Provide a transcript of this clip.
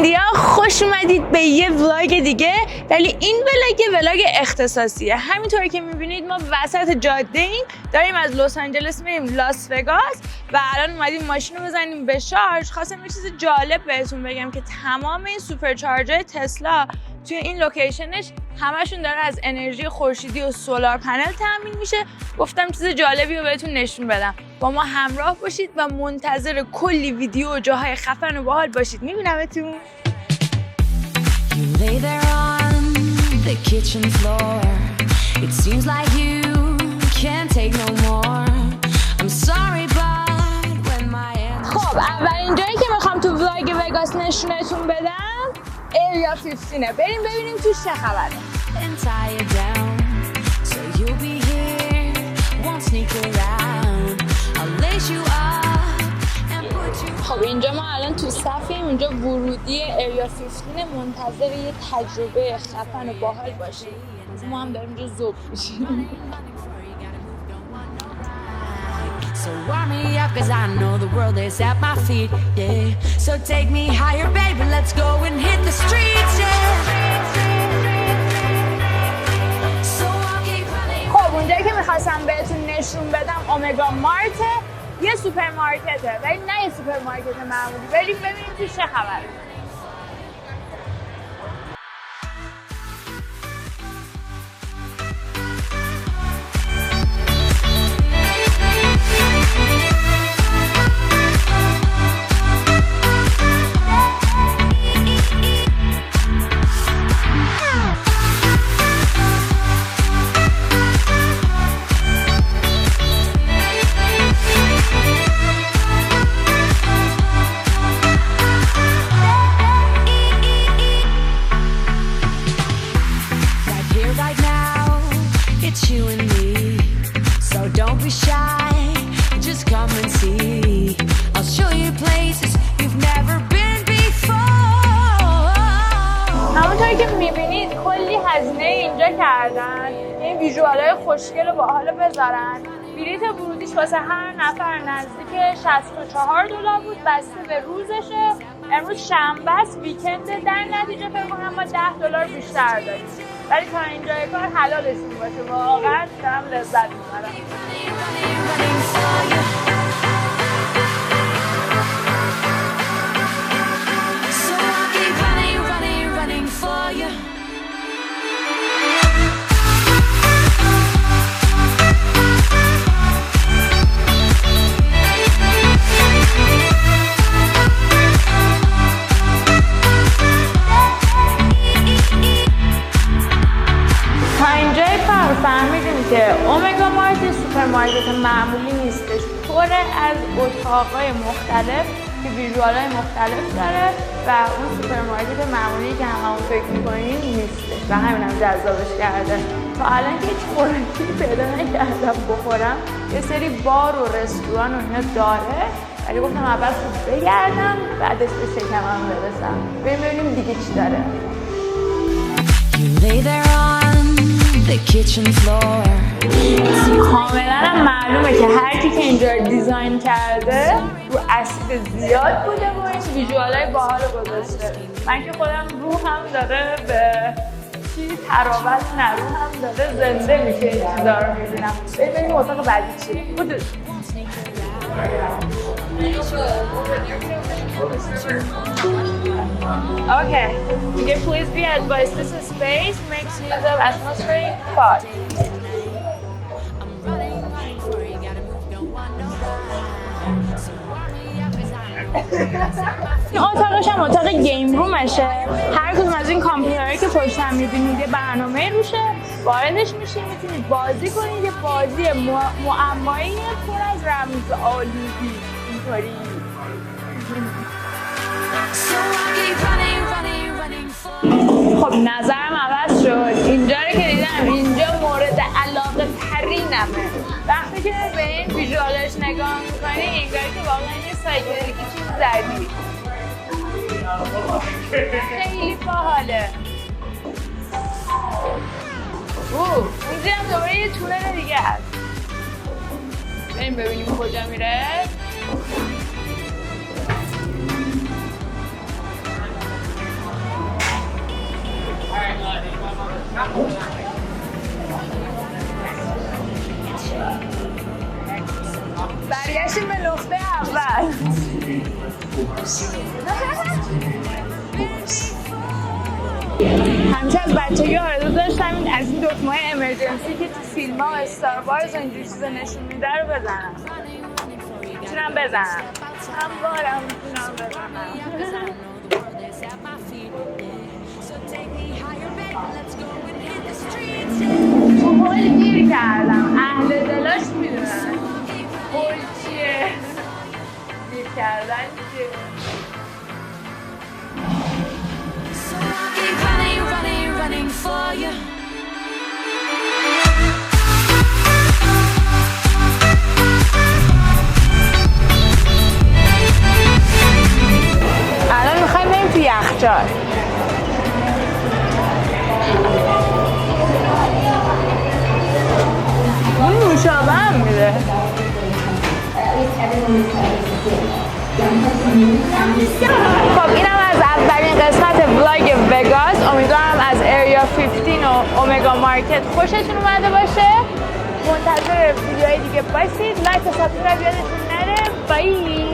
فریندیا خوش اومدید به یه ولاگ دیگه، ولی این ولاگ اختصاصیه. همینطوری که میبینید ما وسط جاده ایم، داریم از لس آنجلس میریم لاس وگاس و الان اومدیم ماشین رو بزنیم به شارژ. خواستم یه چیز جالب بهتون بگم که تمام این سوپرچارجر تسلا توی این لوکیشنش همشون داره از انرژی خورشیدی و سولار پنل تامین میشه. گفتم چیز جالبی رو بهتون نشون بدم. با ما همراه باشید و منتظر کلی ویدیو و جاهای خفن و باحال باشید. میبینمتون. خب اولین جایی که میخوام تو ولاگ وگاس نشونتون بدم ایریا 15. بریم ببینیم توش چه خبره. خب اینجا ما الان تو صفیم. اینجا ورودی ایریا 15 منتظر یه تجربه خفن و باحال باشیم. ما هم داریم اینجا ذوق میشیم. So warm me up cause I know the world is at my feet, yeah. So take me higher baby, let's go and hit the streets, yeah. So I'll keep running. خب اونجایی که میخواستم بهتون نشون بدم اومگا مارت، یه سوپرمارکته، ولی نه یه سوپرمارکت معمولی. بریم ببینیم توش چه خبره. همونطوری که میبینید کلی هزینه اینجا کردن. این ویژوالای خوشگل و باحال بذارن. بلیت ورودیش واسه هر نفر نزدیک $64 بود بسته به روزشه. امروز شنبه است، ویکنده، در نتیجه فکر کنم ما $10 بیشتر داریم، ولی تا اینجای کار حلالشون باشه. واقعا دارم لذت میبرم. فهمیدیم که اومگا مارت سوپرمارکت معمولی نیستش. پر از اتاقای مختلف که ویژوالای مختلف داره و اون سوپرمارکت معمولی که همون فکر می‌کنین نیستش و همینم جذابش کرده. تا الان که هیچ خوراکی پیدا نکردم بخورم. یه سری بار و رستوران و اینا داره، ولی گفتم اول خوب بگردم بعدش به شکمم برسم. بریم ببینیم دیگه چی داره. کاملا هم معلومه که هر کی که اینجا دیزاین کرده رو اسید زیاد بوده و این ویژوالای باحال گذاشته. من که خودم روحم داره به چی تراوت نه، روحم داره زنده میشه این چیزا رو میبینم. ببینیم اتاق بعدی چی بود. Okay, please be advised this space makes use of atmospheric fog. این اتاقش هم اتاق گیم رومشه. هر کدوم از این کامپیوترهایی که پشتم میبینید یه برنامه روشه. واردش میشید، میتونید بازی کنید. یه بازی معمایی پر از رمزآلودی اینطوری. خب نظرم عوض شد. اینجا رو که دیدم اینجا مورد علاقه ترینمه. وقتی که به این ویژوالش نگاه میکنی انگاری که واقعا یه سایکدلیک چیز زدی. خیلی باحاله. اینجا هم دوباره یه تونل دیگه هست. بریم ببینیم کجا میره. همیشه از بچگی آرزو داشتم این از این دکمه‌های امرجنسی که تو فیلم‌ها و استار وارز و اینجور چیزا نشون میده رو بزنم. میتونم بزنم. هم بارم میتونم بزنم. هول گیر کردم. اهل دلاش میدونن. هول چیه؟ گیر کردن چیه؟ So I'll keep running, running, running for you. الان میخوایم بریم تو یخچال. اون نوشابه هم میده. خب اینم از اولین قسمت ولاگ وگاس. امیدوارم از اریا 15 و اومگا مارکت خوشتون اومده باشه. منتظر ویدیوهای دیگه باشید. لایک و سابسکرایب یادتون نره. بای.